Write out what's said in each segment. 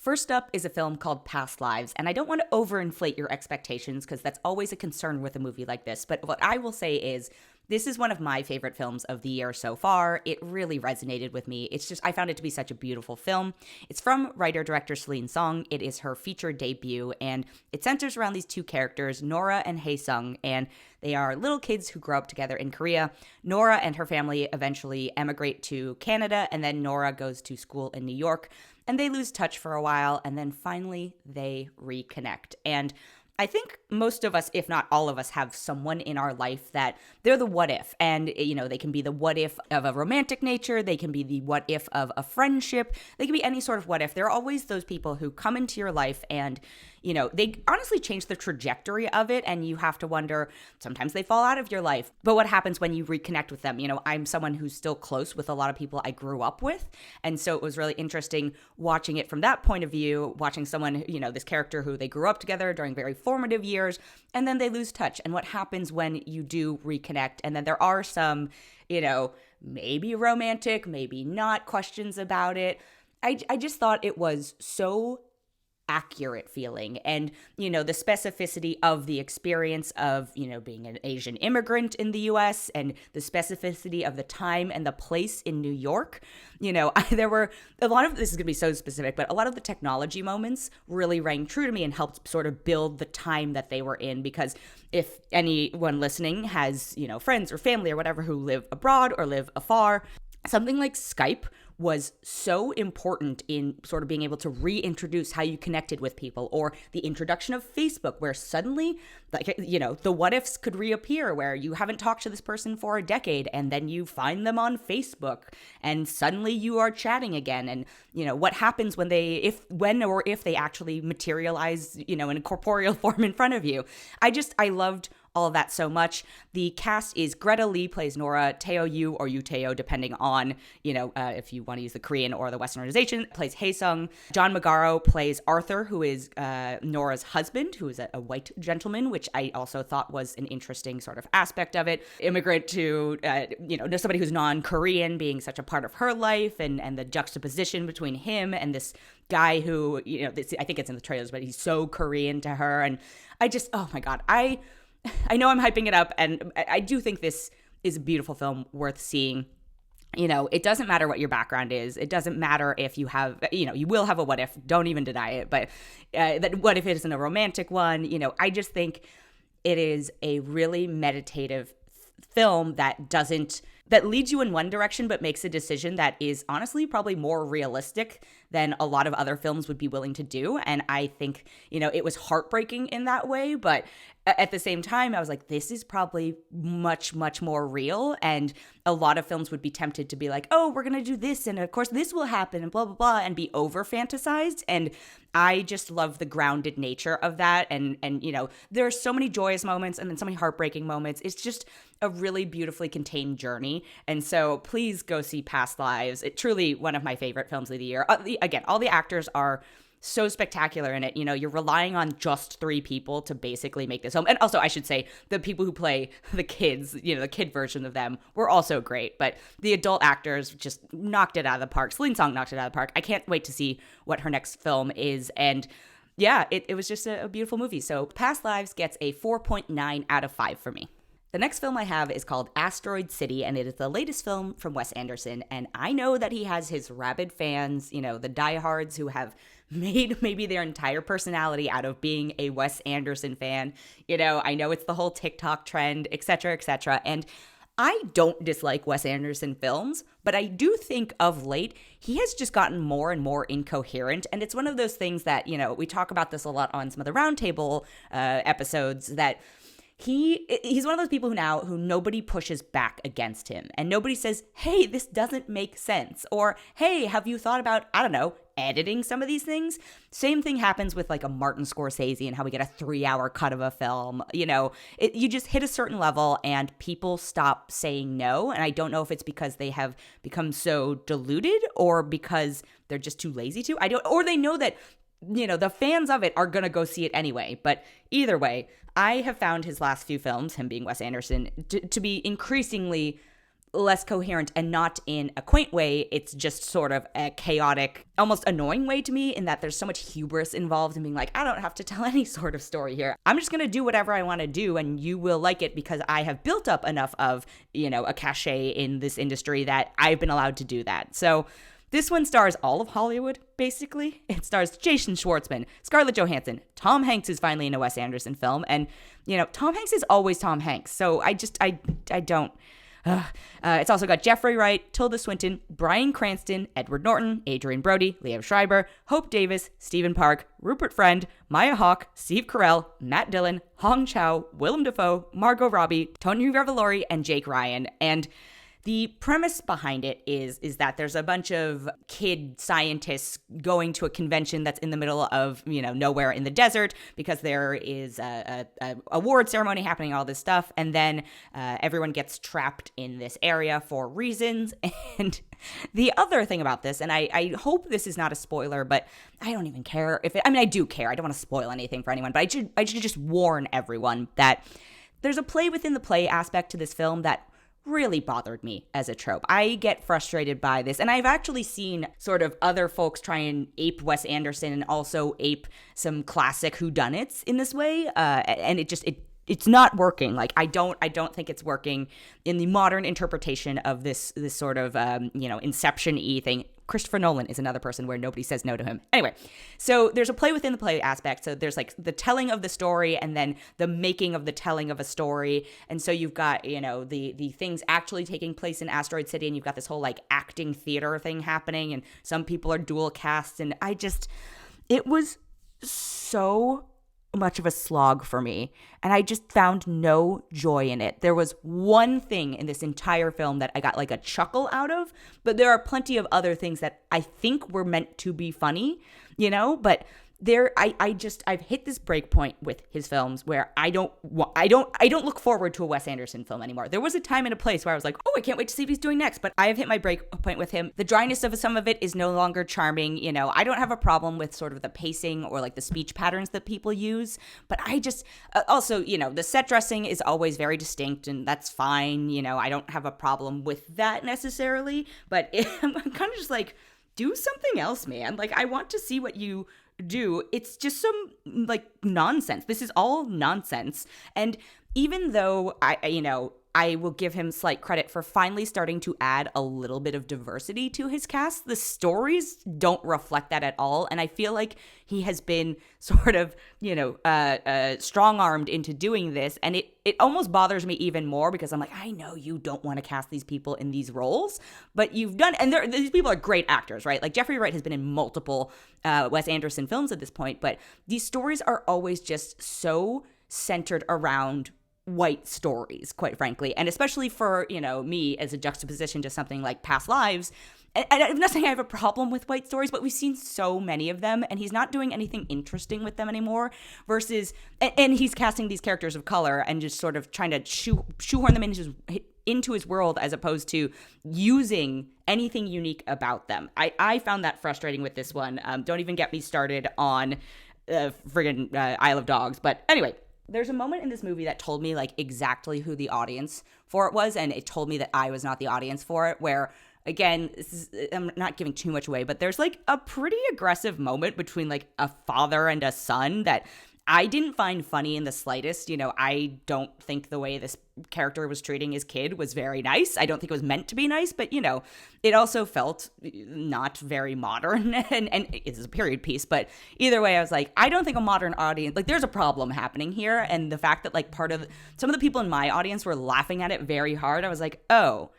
First up is a film called Past Lives, and I don't want to overinflate your expectations because that's always a concern with a movie like this, but what I will say is this is one of my favorite films of the year so far. It really resonated with me. I found it to be such a beautiful film. It's from writer-director Celine Song. It is her feature debut, and it centers around these two characters, Nora and Hae-sung, and they are little kids who grow up together in Korea. Nora and her family eventually emigrate to Canada, and then Nora goes to school in New York, and they lose touch for a while, and then finally they reconnect. And I think most of us, if not all of us, have someone in our life that they're the what if. And, they can be the what if of a romantic nature. They can be the what if of a friendship. They can be any sort of what if. There are always those people who come into your life and, they honestly change the trajectory of it. And you have to wonder, sometimes they fall out of your life. But what happens when you reconnect with them? I'm someone who's still close with a lot of people I grew up with. And so it was really interesting watching it from that point of view, watching someone, this character who they grew up together during very formative years, and then they lose touch. And what happens when you do reconnect? And then there are some, maybe romantic, maybe not questions about it. I just thought it was so accurate feeling, and the specificity of the experience of being an Asian immigrant in the US, and the specificity of the time and the place in New York. There were a lot of, this is gonna be so specific, but a lot of the technology moments really rang true to me and helped sort of build the time that they were in, because if anyone listening has friends or family or whatever who live abroad or live afar, something like Skype was so important in sort of being able to reintroduce how you connected with people, or the introduction of Facebook, where suddenly, the what ifs could reappear, where you haven't talked to this person for a decade and then you find them on Facebook and suddenly you are chatting again. And, what happens when if they actually materialize, in a corporeal form in front of you. I loved all of that so much. The cast is Greta Lee plays Nora, Teo Yoo or Yoo Teo, depending on, if you want to use the Korean or the Westernization, plays Hae-sung. John Magaro plays Arthur, who is Nora's husband, who is a white gentleman, which I also thought was an interesting sort of aspect of it. Immigrant to, somebody who's non-Korean being such a part of her life, and the juxtaposition between him and this guy who, I think it's in the trailers, but he's so Korean to her. And oh my God, I know I'm hyping it up, and I do think this is a beautiful film worth seeing. It doesn't matter what your background is. It doesn't matter if you have, you will have a what if, don't even deny it, but that what if it isn't a romantic one? I just think it is a really meditative film that leads you in one direction, but makes a decision that is honestly probably more realistic than a lot of other films would be willing to do. And I think, it was heartbreaking in that way, but at the same time, I was like, this is probably much, much more real. And a lot of films would be tempted to be like, oh, we're going to do this, and of course this will happen, and blah, blah, blah, and be over fantasized. And I just love the grounded nature of that. And there are so many joyous moments and then so many heartbreaking moments. It's just a really beautifully contained journey. And so please go see Past Lives. It's truly one of my favorite films of the year. Again, all the actors are so spectacular in it. You're relying on just three people to basically make this film. And also, I should say, the people who play the kids, the kid version of them, were also great. But the adult actors just knocked it out of the park. Celine Song knocked it out of the park. I can't wait to see what her next film is. And yeah, it was just a beautiful movie. So Past Lives gets a 4.9 out of 5 for me. The next film I have is called Asteroid City, and it is the latest film from Wes Anderson. And I know that he has his rabid fans, the diehards who have made maybe their entire personality out of being a Wes Anderson fan. I know it's the whole TikTok trend, et cetera, et cetera. And I don't dislike Wes Anderson films, but I do think of late, he has just gotten more and more incoherent. And it's one of those things that, we talk about this a lot on some of the roundtable episodes, that he's one of those people who nobody pushes back against him, and nobody says, hey, this doesn't make sense, or hey, have you thought about, I don't know, editing some of these things? Same thing happens with like a Martin Scorsese and how we get a 3-hour cut of a film. You just hit a certain level and people stop saying no. And I don't know if it's because they have become so diluted or because they're just too lazy to. Or they know that the fans of it are going to go see it anyway. But either way, I have found his last few films, him being Wes Anderson, to be increasingly less coherent, and not in a quaint way. It's just sort of a chaotic, almost annoying way to me, in that there's so much hubris involved in being like, I don't have to tell any sort of story here. I'm just going to do whatever I want to do, and you will like it because I have built up enough of, a cachet in this industry that I've been allowed to do that. So this one stars all of Hollywood, basically. It stars Jason Schwartzman, Scarlett Johansson, Tom Hanks is finally in a Wes Anderson film, and, Tom Hanks is always Tom Hanks, so I don't... it's also got Jeffrey Wright, Tilda Swinton, Bryan Cranston, Edward Norton, Adrian Brody, Liev Schreiber, Hope Davis, Stephen Park, Rupert Friend, Maya Hawke, Steve Carell, Matt Dillon, Hong Chow, Willem Dafoe, Margot Robbie, Tony Revolori, and Jake Ryan. And the premise behind it is that there's a bunch of kid scientists going to a convention that's in the middle of, nowhere in the desert, because there is a award ceremony happening, all this stuff. And then everyone gets trapped in this area for reasons. And the other thing about this, and I hope this is not a spoiler, but I don't even care I do care. I don't want to spoil anything for anyone, but I should just warn everyone that there's a play within the play aspect to this film that really bothered me as a trope. I get frustrated by this, and I've actually seen sort of other folks try and ape Wes Anderson and also ape some classic whodunits in this way, and it's not working. Like, I don't think it's working in the modern interpretation of this sort of Inception-y thing. Christopher Nolan is another person where nobody says no to him. Anyway, so there's a play within the play aspect. So there's like the telling of the story and then the making of the telling of a story. And so you've got, the things actually taking place in Asteroid City, and you've got this whole like acting theater thing happening, and some people are dual casts. And it was so much of a slog for me, and I just found no joy in it. There was one thing in this entire film that I got like a chuckle out of, but there are plenty of other things that I think were meant to be funny, but I've hit this break point with his films where I don't look forward to a Wes Anderson film anymore. There was a time and a place where I was like, oh, I can't wait to see what he's doing next, but I have hit my break point with him. The dryness of some of it is no longer charming. I don't have a problem with sort of the pacing or like the speech patterns that people use, but I just also, the set dressing is always very distinct, and that's fine. I don't have a problem with that necessarily, but I'm kind of just like, do something else, man. Like, I want to see what you do. It's just some like nonsense. This is all nonsense. And even though I will give him slight credit for finally starting to add a little bit of diversity to his cast, the stories don't reflect that at all. And I feel like he has been sort of, strong-armed into doing this. And it almost bothers me even more because I'm like, I know you don't want to cast these people in these roles, but you've done, and these people are great actors, right? Like Jeffrey Wright has been in multiple Wes Anderson films at this point, but these stories are always just so centered around white stories, quite frankly, and especially for me as a juxtaposition to something like Past Lives. And I'm not saying I have a problem with white stories, but we've seen so many of them, and he's not doing anything interesting with them anymore. Versus, and he's casting these characters of color and just sort of trying to shoehorn them into his world, as opposed to using anything unique about them. I found that frustrating with this one. Don't even get me started on friggin' Isle of Dogs. But anyway, there's a moment in this movie that told me like exactly who the audience for it was, and it told me that I was not the audience for it, where, again, I'm not giving too much away, but there's like a pretty aggressive moment between like a father and a son that I didn't find funny in the slightest. I don't think the way this character was treating his kid was very nice. I don't think it was meant to be nice, but it also felt not very modern, and it's a period piece, but either way, I was like, I don't think a modern audience, like, there's a problem happening here, and the fact that like some of the people in my audience were laughing at it very hard, I was like, oh,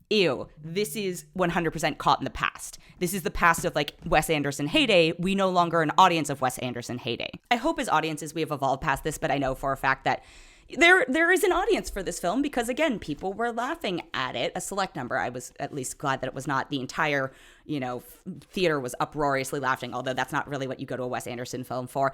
ew, this is 100% caught in the past. This is the past of like Wes Anderson heyday. We no longer an audience of Wes Anderson heyday. I hope as audiences we have evolved past this, but I know for a fact that there is an audience for this film because, again, people were laughing at it. A select number. I was at least glad that it was not the entire, theater was uproariously laughing, although that's not really what you go to a Wes Anderson film for.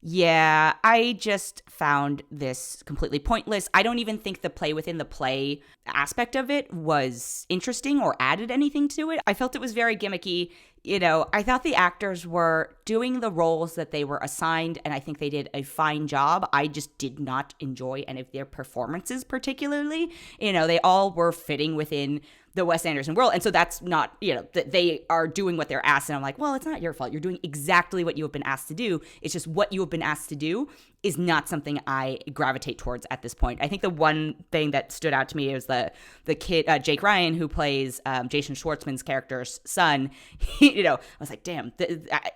Yeah, I just found this completely pointless. I don't even think the play within the play aspect of it was interesting or added anything to it. I felt it was very gimmicky. I thought the actors were doing the roles that they were assigned, and I think they did a fine job. I just did not enjoy any of their performances particularly. They all were fitting within the Wes Anderson world. And so that's not, that they are doing what they're asked. And I'm like, well, it's not your fault. You're doing exactly what you have been asked to do. It's just what you have been asked to do is not something I gravitate towards at this point. I think the one thing that stood out to me is the kid, Jake Ryan, who plays Jason Schwartzman's character's son. I was like, damn,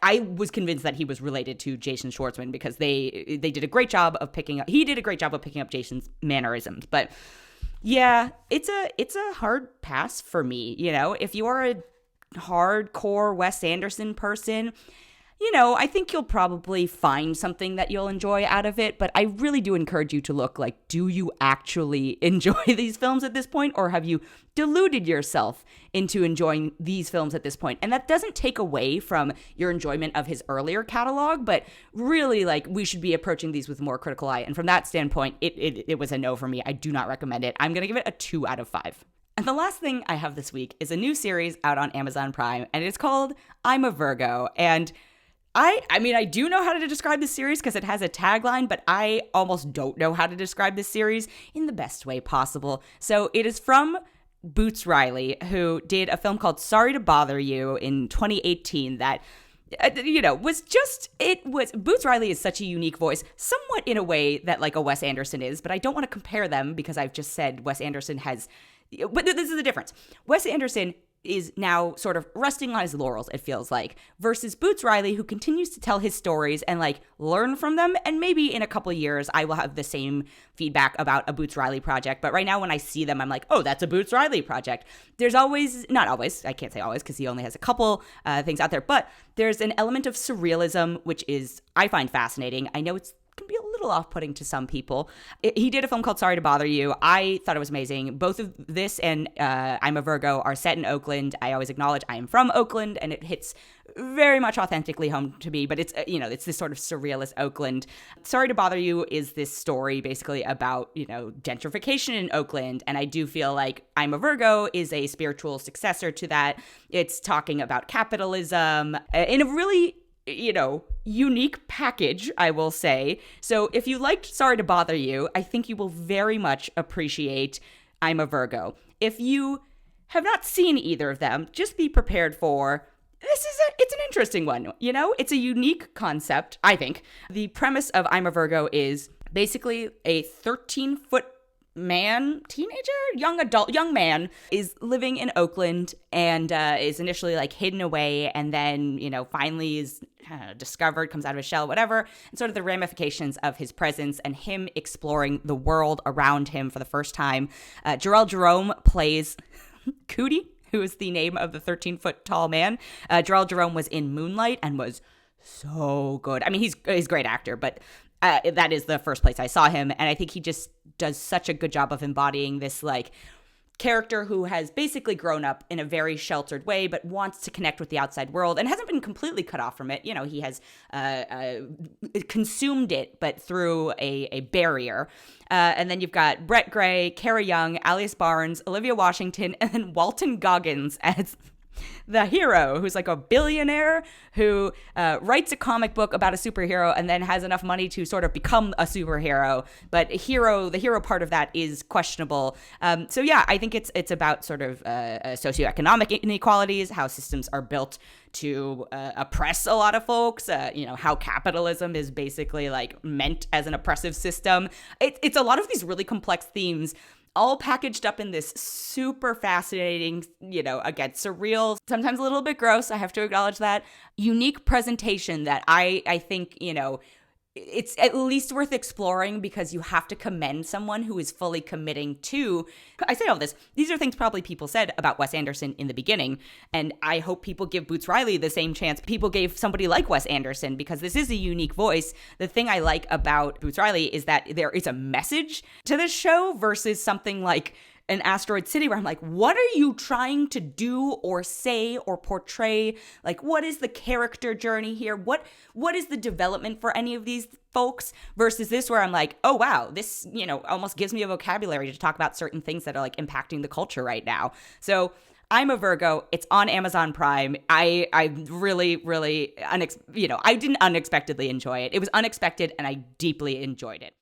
I was convinced that he was related to Jason Schwartzman because they did a great job of picking up Jason's mannerisms. But yeah, it's a hard pass for me. If you are a hardcore Wes Anderson person, I think you'll probably find something that you'll enjoy out of it. But I really do encourage you to look like, do you actually enjoy these films at this point? Or have you deluded yourself into enjoying these films at this point? And that doesn't take away from your enjoyment of his earlier catalog, but really, we should be approaching these with a more critical eye. And from that standpoint, it was a no for me. I do not recommend it. I'm going to give it a 2 out of 5. And the last thing I have this week is a new series out on Amazon Prime, and it's called I'm a Virgo. And I do know how to describe this series because it has a tagline, but I almost don't know how to describe this series in the best way possible. So it is from Boots Riley, who did a film called Sorry to Bother You in 2018 that Boots Riley is such a unique voice, somewhat in a way that a Wes Anderson is, but I don't want to compare them because I've just said Wes Anderson but this is the difference. Wes Anderson is now sort of resting on his laurels, it feels like, versus Boots Riley, who continues to tell his stories and learn from them. And maybe in a couple of years, I will have the same feedback about a Boots Riley project. But right now, when I see them, I'm like, oh, that's a Boots Riley project. There's not always, I can't say always because he only has a couple things out there, but there's an element of surrealism, which I find fascinating. I know it's can be a little off-putting to some people. He did a film called Sorry to Bother You. I thought it was amazing. Both of this and I'm a Virgo are set in Oakland. I always acknowledge I am from Oakland, and it hits very much authentically home to me, but it's this sort of surrealist Oakland. Sorry to Bother You is this story basically about, gentrification in Oakland, and I do feel like I'm a Virgo is a spiritual successor to that. It's talking about capitalism in a really unique package, I will say. So if you liked Sorry to Bother You, I think you will very much appreciate I'm a Virgo. If you have not seen either of them, just be prepared for it's an interesting one. It's a unique concept, I think. The premise of I'm a Virgo is basically a 13-foot young man is living in Oakland and is initially hidden away, and then finally is discovered, comes out of his shell, whatever, and sort of the ramifications of his presence and him exploring the world around him for the first time. Jarrell Jerome plays Cootie, who is the name of the 13-foot tall man. Jarrell Jerome was in Moonlight and was so good. I mean, he's a great actor, but that is the first place I saw him, and I think he just does such a good job of embodying this character who has basically grown up in a very sheltered way but wants to connect with the outside world and hasn't been completely cut off from it. He has consumed it, but through a barrier. And then you've got Brett Gray, Kara Young, Alice Barnes, Olivia Washington, and then Walton Goggins as the hero, who's a billionaire who writes a comic book about a superhero and then has enough money to sort of become a superhero. But the hero part of that is questionable. So yeah, I think it's about sort of socioeconomic inequalities, how systems are built to oppress a lot of folks, how capitalism is basically meant as an oppressive system. It's a lot of these really complex themes all packaged up in this super fascinating, again, surreal, sometimes a little bit gross, I have to acknowledge that, unique presentation that I think, it's at least worth exploring because you have to commend someone who is fully committing to, I say all this, these are things probably people said about Wes Anderson in the beginning, and I hope people give Boots Riley the same chance people gave somebody like Wes Anderson, because this is a unique voice. The thing I like about Boots Riley is that there is a message to this show versus something like an Asteroid City where I'm like, what are you trying to do or say or portray? What is the character journey here? What is the development for any of these folks? Versus this where I'm like, oh wow, this, almost gives me a vocabulary to talk about certain things that are impacting the culture right now. So I'm a Virgo. It's on Amazon Prime. I really, really, I didn't unexpectedly enjoy it. It was unexpected and I deeply enjoyed it.